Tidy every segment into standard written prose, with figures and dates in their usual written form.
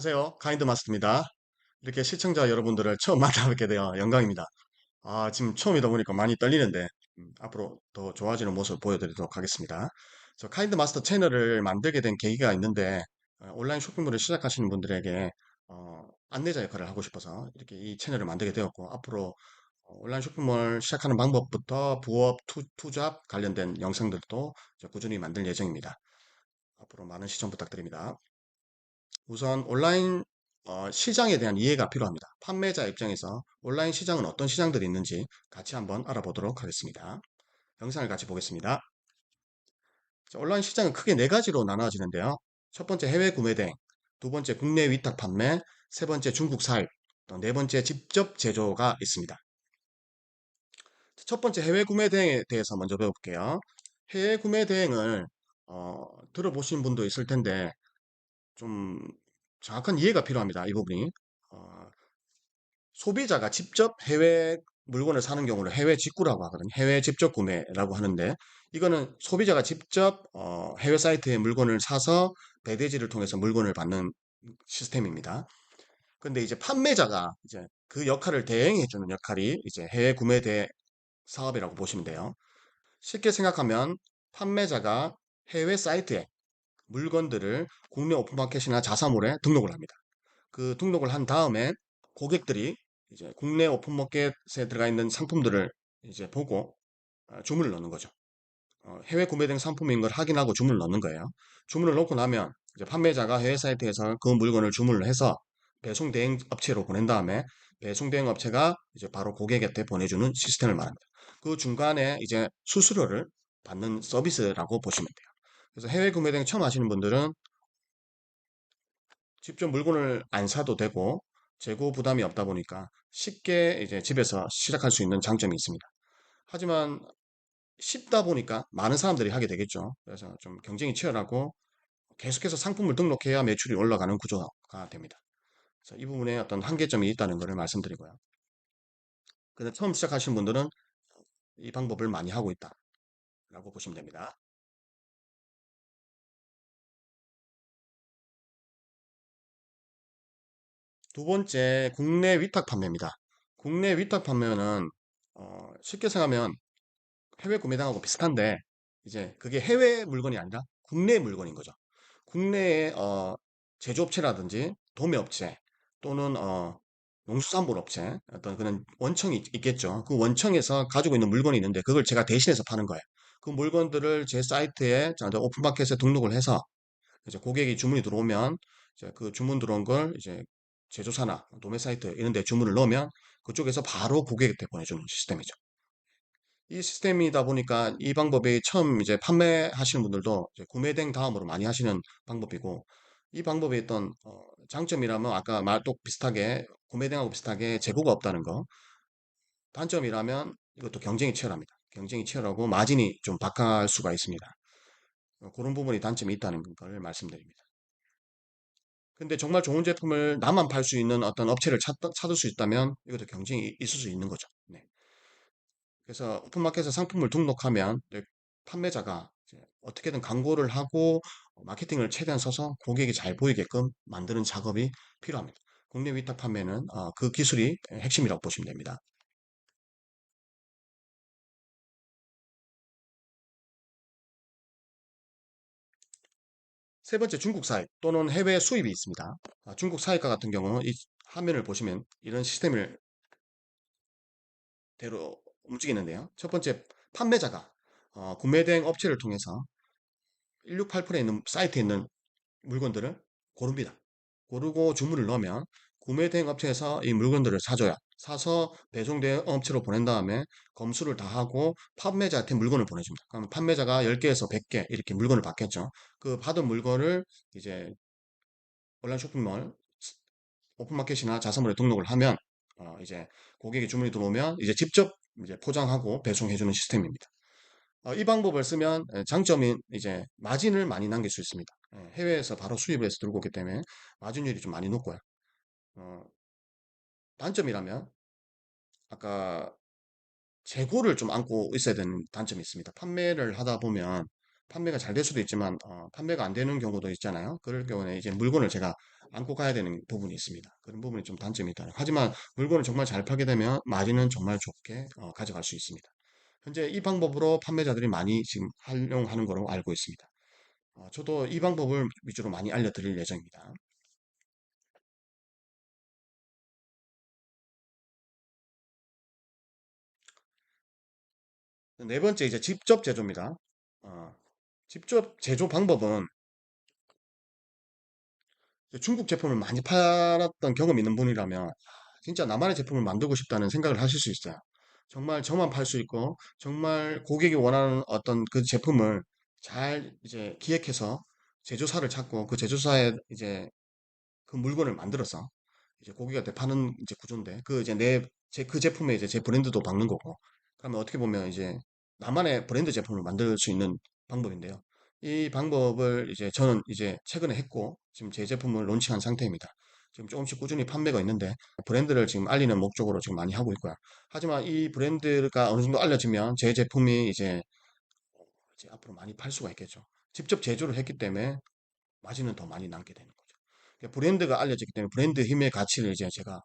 안녕하세요. 카인드 마스터입니다. 이렇게 시청자 여러분들을 처음 만나뵙게 되어 영광입니다. 지금 처음이다 보니까 많이 떨리는데, 앞으로 더 좋아지는 모습 보여드리도록 하겠습니다. 저 카인드 마스터 채널을 만들게 된 계기가 있는데, 온라인 쇼핑몰을 시작하시는 분들에게 안내자 역할을 하고 싶어서 이렇게 이 채널을 만들게 되었고, 앞으로 온라인 쇼핑몰 시작하는 방법부터 부업, 투잡 관련된 영상들도 이제 꾸준히 만들 예정입니다. 앞으로 많은 시청 부탁드립니다. 우선 온라인 시장에 대한 이해가 필요합니다. 판매자 입장에서 온라인 시장은 어떤 시장들이 있는지 같이 한번 알아보도록 하겠습니다. 영상을 같이 보겠습니다. 자, 온라인 시장은 크게 네 가지로 나눠지는데요. 첫 번째 해외 구매 대행, 두 번째 국내 위탁 판매, 세 번째 중국 사입, 또 네 번째 직접 제조가 있습니다. 첫 번째 해외 구매 대행에 대해서 먼저 배워볼게요. 해외 구매 대행을 들어보신 분도 있을 텐데 좀 정확한 이해가 필요합니다. 이 부분이. 어, 소비자가 직접 해외 물건을 사는 경우를 해외 직구라고 하거든요. 해외 직접 구매라고 하는데 이거는 소비자가 직접 해외 사이트에 물건을 사서 배대지를 통해서 물건을 받는 시스템입니다. 근데 이제 판매자가 이제 그 역할을 대행해 주는 역할이 이제 해외 구매 대 사업이라고 보시면 돼요. 쉽게 생각하면 판매자가 해외 사이트에 물건들을 국내 오픈마켓이나 자사몰에 등록을 합니다. 그 등록을 한 다음에 고객들이 이제 국내 오픈마켓에 들어가 있는 상품들을 이제 보고 주문을 넣는 거죠. 해외 구매된 상품인 걸 확인하고 주문을 넣는 거예요. 주문을 넣고 나면 이제 판매자가 해외 사이트에서 그 물건을 주문을 해서 배송 대행 업체로 보낸 다음에 배송 대행 업체가 이제 바로 고객한테 보내주는 시스템을 말합니다. 그 중간에 이제 수수료를 받는 서비스라고 보시면 돼요. 그래서 해외 구매 등 처음 하시는 분들은 직접 물건을 안 사도 되고 재고 부담이 없다 보니까 쉽게 이제 집에서 시작할 수 있는 장점이 있습니다. 하지만 쉽다 보니까 많은 사람들이 하게 되겠죠. 그래서 좀 경쟁이 치열하고 계속해서 상품을 등록해야 매출이 올라가는 구조가 됩니다. 그래서 이 부분에 어떤 한계점이 있다는 것을 말씀드리고요. 근데 처음 시작하신 분들은 이 방법을 많이 하고 있다라고 보시면 됩니다. 두 번째, 국내 위탁 판매입니다. 국내 위탁 판매는 쉽게 생각하면 해외 구매당하고 비슷한데 이제 그게 해외 물건이 아니라 국내 물건인 거죠. 국내에 제조업체라든지 도매업체 또는 농수산물 업체 어떤 그런 원청이 있겠죠. 그 원청에서 가지고 있는 물건이 있는데 그걸 제가 대신해서 파는 거예요. 그 물건들을 제 사이트에 오픈마켓에 등록을 해서 이제 고객이 주문이 들어오면 이제 그 주문 들어온 걸 이제 제조사나 도매 사이트 이런 데 주문을 넣으면 그쪽에서 바로 고객한테 보내주는 시스템이죠. 이 시스템이다 보니까 이 방법이 처음 이제 판매하시는 분들도 이제 구매된 다음으로 많이 하시는 방법이고 이 방법의 어떤 장점이라면 아까 말도 비슷하게 구매된하고 비슷하게 재고가 없다는 거 단점이라면 이것도 경쟁이 치열합니다. 경쟁이 치열하고 마진이 좀 박할 수가 있습니다. 그런 부분이 단점이 있다는 걸 말씀드립니다. 근데 정말 좋은 제품을 나만 팔 수 있는 어떤 업체를 찾을 수 있다면 이것도 경쟁이 있을 수 있는 거죠. 네. 그래서 오픈마켓에 상품을 등록하면 이제 판매자가 이제 어떻게든 광고를 하고 마케팅을 최대한 써서 고객이 잘 보이게끔 만드는 작업이 필요합니다. 국내 위탁 판매는 그 기술이 핵심이라고 보시면 됩니다. 세 번째 중국 사입 또는 해외 수입이 있습니다. 중국 사입과 같은 경우는 이 화면을 보시면 이런 시스템을 대로 움직이는데요. 첫 번째 판매자가 구매 대행 업체를 통해서 1688에 있는 사이트에 있는 물건들을 고릅니다. 고르고 주문을 넣으면 구매 대행 업체에서 이 물건들을 사줘요. 사서 배송 대행 업체로 보낸 다음에 검수를 다 하고 판매자한테 물건을 보내줍니다. 그럼 판매자가 10개에서 100개 이렇게 물건을 받겠죠. 그 받은 물건을 이제 온라인 쇼핑몰 오픈마켓이나 자사몰에 등록을 하면 이제 고객이 주문이 들어오면 이제 직접 이제 포장하고 배송해주는 시스템입니다. 이 방법을 쓰면 장점인 이제 마진을 많이 남길 수 있습니다. 해외에서 바로 수입을 해서 들고 오기 때문에 마진율이 좀 많이 높고요. 어, 단점이라면 아까 재고를 좀 안고 있어야 되는 단점이 있습니다. 판매를 하다 보면 판매가 잘 될 수도 있지만 판매가 안 되는 경우도 있잖아요. 그럴 경우에 이제 물건을 제가 안고 가야 되는 부분이 있습니다. 그런 부분이 좀 단점이 있다. 하지만 물건을 정말 잘 팔게 되면 마진은 정말 좋게 가져갈 수 있습니다. 현재 이 방법으로 판매자들이 많이 지금 활용하는 거로 알고 있습니다. 저도 이 방법을 위주로 많이 알려드릴 예정입니다. 네 번째 이제 직접 제조입니다. 어, 직접 제조 방법은 이제 중국 제품을 많이 팔았던 경험 있는 분이라면 진짜 나만의 제품을 만들고 싶다는 생각을 하실 수 있어요. 정말 저만 팔 수 있고 정말 고객이 원하는 어떤 그 제품을 잘 이제 기획해서 제조사를 찾고 그 제조사에 이제 그 물건을 만들어서 이제 고객한테 파는 이제 구조인데 그 이제 그 제품에 이제 제 브랜드도 박는 거고 그러면 어떻게 보면 이제 나만의 브랜드 제품을 만들 수 있는 방법인데요. 이 방법을 이제 저는 이제 최근에 했고 지금 제 제품을 론칭한 상태입니다. 지금 조금씩 꾸준히 판매가 있는데 브랜드를 지금 알리는 목적으로 지금 많이 하고 있고요. 하지만 이 브랜드가 어느 정도 알려지면 제 제품이 이제 앞으로 많이 팔 수가 있겠죠. 직접 제조를 했기 때문에 마진은 더 많이 남게 되는 거죠. 그러니까 브랜드가 알려졌기 때문에 브랜드 힘의 가치를 이제 제가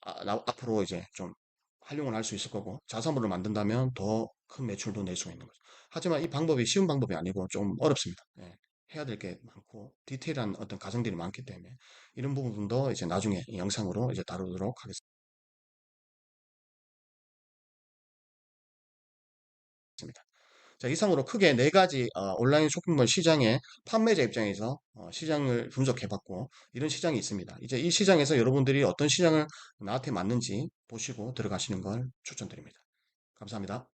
앞으로 이제 좀 활용을 할 수 있을 거고 자사물을 만든다면 더 큰 매출도 낼 수가 있는 거죠. 하지만 이 방법이 쉬운 방법이 아니고 좀 어렵습니다. 예. 해야 될 게 많고 디테일한 어떤 과정들이 많기 때문에 이런 부분도 이제 나중에 이 영상으로 이제 다루도록 하겠습니다. 자, 이상으로 크게 네 가지 온라인 쇼핑몰 시장의 판매자 입장에서 시장을 분석해봤고 이런 시장이 있습니다. 이제 이 시장에서 여러분들이 어떤 시장을 나한테 맞는지 보시고 들어가시는 걸 추천드립니다. 감사합니다.